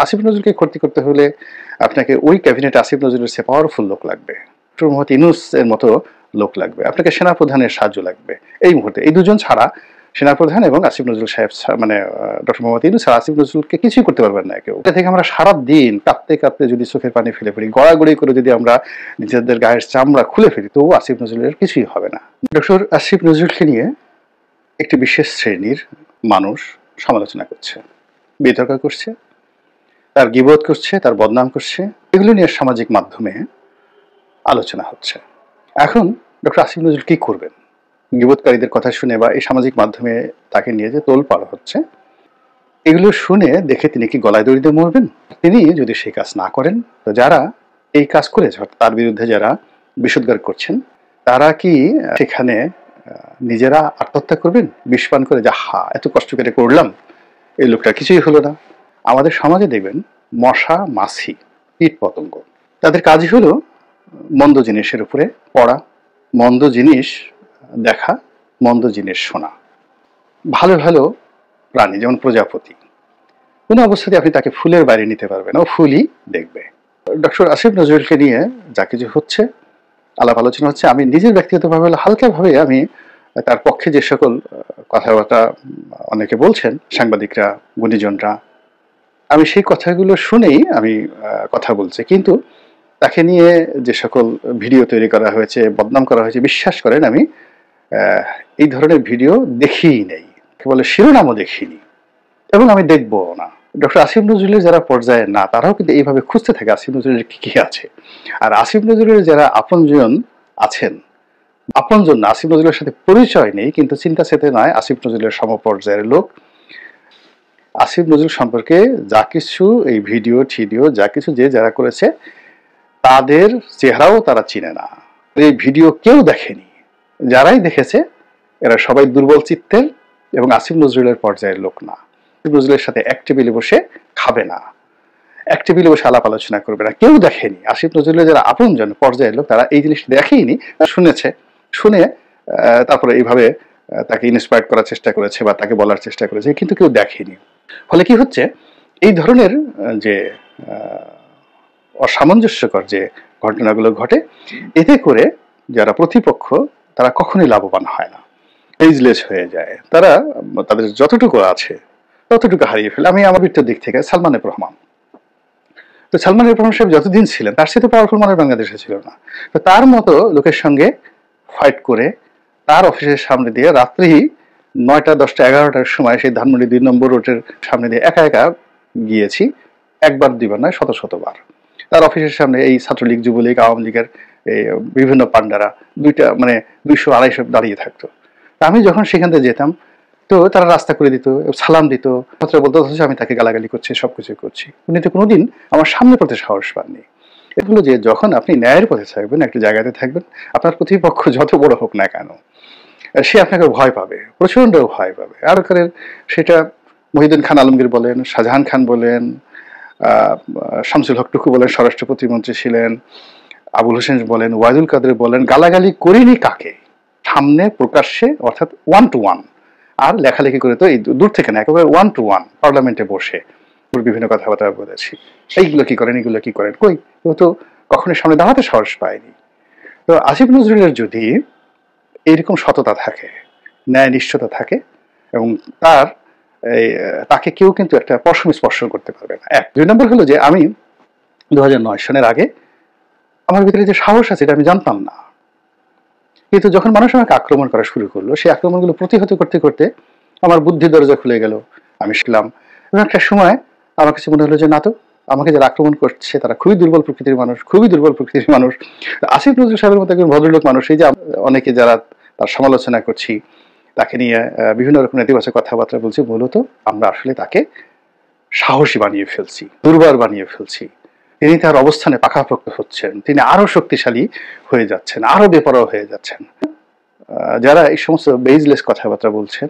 আসিফ নজরুলকে ক্ষতি করতে হলে আপনাকে ওই ক্যাবিনেটে আসিফ নজরুলের চেয়ে পাওয়ারফুল লোক লাগবে, ডক্টর মোহাম্মদ ইউনূস এর মতো লোক লাগবে, আপনাকে সেনাপ্রধানের সাহায্য লাগবে। এই মুহূর্তে এই দুজন ছাড়া সেনাপ্রধান এবং আসিফ নজরুল সাহেব মানে ডক্টর মোহাম্মদ ইউনূস ছাড়া আসিফ নজরুলকে কিছুই করতে পারবেন না কেউ। এটা থেকে আমরা সারা দিন কাঁপতে কাঁপতে যদি চোখের পানি ফেলে ফেলি, গড়াগড়ি করে যদি আমরা নিজেদের গায়ের চামড়া খুলে ফেলি, তবুও আসিফ নজরুলের কিছুই হবে না। ডক্টর আসিফ নজরুলকে নিয়ে একটি বিশেষ শ্রেণীর মানুষ সমালোচনা করছে, বিতর্ক করছে, তার গীবত করছে, তার বদনাম করছে, এগুলো নিয়ে সামাজিক মাধ্যমে আলোচনা হচ্ছে। এখন ডক্টর আসিফ নজরুল কি করবেন? গীবতকারীদের কথা শুনে বা এই সামাজিক মাধ্যমে তাকে নিয়ে যে তোলপাড় হচ্ছে, এগুলো শুনে দেখে তিনি কি গলায় দড়ি দিয়ে মরবেন? তিনি যদি সেই কাজ না করেন, তো যারা এই কাজ করেছে তার বিরুদ্ধে যারা বিষোদ্গার করছেন, তারা কি সেখানে নিজেরা আত্মহত্যা করবেন বিষ পান করে? যে হা, এত কষ্ট করে করলাম, এই লোকটা কিছুই হলো না। আমাদের সমাজে দেখবেন মশা, মাছি, কীট পতঙ্গ, তাদের কাজই হলো মন্দ জিনিসের উপরে পড়া, মন্দ জিনিস দেখা, মন্দ জিনিস শোনা। ভালো ভালো প্রাণী যেমন প্রজাপতি, কোনো অবস্থাতে আপনি তাকে ফুলের বাইরে নিতে পারবেন, ও ফুলই দেখবে। ডক্টর আসিফ নজরুলকে নিয়ে যা কিছু হচ্ছে, আলাপ আলোচনা হচ্ছে, আমি নিজের ব্যক্তিগতভাবে হালকাভাবে আমি তার পক্ষে যে সকল কথাবার্তা অনেকে বলছেন, সাংবাদিকরা, গুণীজনরা, আমি সেই কথাগুলো শুনেই আমি কথা বলছি। কিন্তু তাকে নিয়ে যে সকল ভিডিও তৈরি করা হয়েছে, বদনাম করা হয়েছে, বিশ্বাস করেন আমি এই ধরনের ভিডিও দেখিই নেই, কেবল শিরোনামও দেখিনি এবং আমি দেখবো না। ডক্টর আসিফ নজরুলের যারা পর্যায়ে না, তারাও কিন্তু এইভাবে খুঁজতে থাকে আসিফ নজরুলের কি কি আছে। আর আসিফ নজরুলের যারা আপনজন আছেন, আপনজন না, আসিফ নজরুলের সাথে পরিচয় নেই কিন্তু চিন্তা চেতনায় আসিফ নজরুলের সমপর্যায়ের লোক, আসিফ নজরুল সম্পর্কে যা কিছু এই ভিডিও টিডিও যা কিছু যে যারা করেছে, তাদের চেহারাও তারা চিনে না, এই ভিডিও কেউ দেখেনি। যারাই দেখেছে এরা সবাই দুর্বল চিত্তের এবং আসিফ নজরুলের পর্যায়ের লোক না। আসিফ নজরুলের সাথে এক টেবিলে বসে খাবে না, এক টেবিলে বসে আলাপ আলোচনা করবে না, কেউ দেখেনি। আসিফ নজরুলের যারা আপনজন পর্যায়ের লোক, তারা এই জিনিসটা দেখেইনি, শুনেছে, শুনে তারপরে এইভাবে তাকে ইন্সপায়ার করার চেষ্টা করেছে বা তাকে বলার চেষ্টা করেছে, কিন্তু কেউ দেখেনি। ফলে কি হচ্ছে, এই ধরনের যে অসামঞ্জস্যকর যে ঘটনাগুলো ঘটে, এতে করে যারা প্রতিপক্ষ তারা কখনোই লাভবান হয় না, এইজলেস হয়ে যায়। তারা তাদের যতটুকু আছে ততটুকু হারিয়ে ফেলে। আমি আমার বৃত্তের দিক থেকে সালমান এফ রহমান, তো সালমান এফ রহমান সাহেব যতদিন ছিলেন তার সাথে পাওয়ারফুল মানুষ বাংলাদেশে ছিল না। তো তার মতো লোকের সঙ্গে ফাইট করে তার অফিসের সামনে দিয়ে রাত্রি 9টা 10টা 11টার সময় সেই ধানমন্ডি 2 নম্বর রোডের সামনে দিয়ে একা একা গিয়েছি, একবার দুইবার নয়, শত শতবার। তার অফিসের সামনে এই ছাত্রলীগ, যুবলীগ, আওয়ামী লীগের বিভিন্ন পান্ডারা 200-250 দাঁড়িয়ে থাকতো। আমি যখন সেখান থেকে যেতাম, তো তারা রাস্তা করে দিত, সালাম দিত, কথা বলতো, অথচ আমি তাকে গালাগালি করছি, সবকিছু করছি। উনি তো কোনোদিন আমার সামনে পড়তে সাহস পাননি। এগুলো যে যখন আপনি ন্যায়ের পথে থাকবেন, একটা জায়গাতে থাকবেন, আপনার প্রতিপক্ষ যত বড় হোক না কেন, সে আপনাকে ভয় পাবে, প্রচন্ড ভয় পাবে। আর সেটা মহিউদ্দিন খান আলমগীর বলেন, শাহজাহান খান বলেন, শামসুল হক টুকু বলেন, স্বরাষ্ট্র প্রতিমন্ত্রী ছিলেন, আবুল হোসেন বলেন, ওয়াইদুল কাদের বলেন, গালাগালি করিনি কাকে, সামনে প্রকাশ্যে, অর্থাৎ 1 to 1, আর লেখালেখি করে তো এই দূর থেকে না, একেবারে 1 to 1 পার্লামেন্টে বসে বিভিন্ন কথাবার্তা বলেছি। এইগুলো কি করেন, এগুলো কি করেন, কই, ও তো কখনোই সামনে দাঁড়াতে সাহস পায়নি। তো আসিফ নজরুলের যদি এইরকম সততা থাকে, ন্যায় নিষ্ঠতা থাকে, এবং তাকে কেউ কিন্তু একটা পশম স্পর্শ করতে পারবে না। 2 নম্বর হলো যে আমি 2009 সনের আগে আমার ভিতরে যে সাহস আছে এটা আমি জানতাম না, কিন্তু যখন মানুষ আমাকে আক্রমণ করা শুরু করলো, সেই আক্রমণগুলো প্রতিহত করতে করতে আমার বুদ্ধির দরজা খুলে গেল, আমি শিখলাম। এবং একটা সময় আমার কাছে মনে হলো যে না, তো আমাকে যারা আক্রমণ করছে তারা খুবই দুর্বল প্রকৃতির মানুষ, খুবই দুর্বল প্রকৃতির মানুষ। আসিফ নজরুল সাহেবের মতো একজন ভদ্রলোক মানুষ, এই যে অনেকে যারা তার সমালোচনা করছি, তাকে নিয়ে বিভিন্ন রকম নেতিবাচক কথাবার্তা বলছি, মূলত আমরা আসলে তাকে সাহসী বানিয়ে ফেলছি, দুর্বল বানিয়ে ফেলছি। তিনি তার অবস্থানে পাকাপোক্ত হচ্ছেন, তিনি আরো শক্তিশালী হয়ে যাচ্ছেন, আরো বেপরোয়া হয়ে যাচ্ছেন। যারা এই সমস্ত বেজলেস কথাবার্তা বলছেন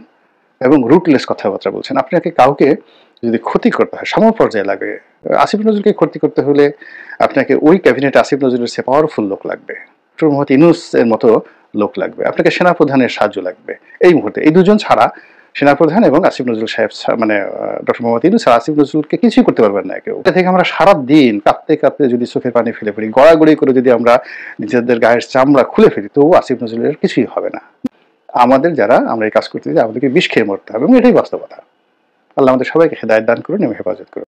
এবং রুটলেস কথাবার্তা বলছেন, আপনাকে কাউকে যদি ক্ষতি করতে হয়, সমপর্যায়ে লাগে। আসিফ নজরুলকে ক্ষতি করতে হলে আপনাকে ওই ক্যাবিনেটে আসিফ নজরুলের চেয়ে পাওয়ারফুল লোক লাগবে, ডক্টর মোহাম্মদ ইউনূস এর মতো লোক লাগবে, আপনাকে সেনাপ্রধানের সাহায্য লাগবে। এই মুহূর্তে এই দুজন ছাড়া সেনাপ্রধান এবং আসিফ নজরুল সাহেব মানে ডক্টর মোহাম্মদ ইউনূস আর আসিফ নজরুলকে কিছুই করতে পারবেন না কেউ। এটা থেকে আমরা সারা দিন কাঁপতে কাঁপতে যদি চোখের পানি ফেলে ফেলি, গড়াগড়ি করে যদি আমরা নিজেদের গায়ের চামড়া খুলে ফেলি, তবু আসিফ নজরুলের কিছুই হবে না। আমাদের যারা আমরা এই কাজ করতে চাই, আমাদেরকে বিষ খেয়ে মরতে হবে, এবং এটাই বাস্তবতা। আল্লাহ আমাদের সবাইকে হেদায়েত দান করুন এবং হেফাজত করুন।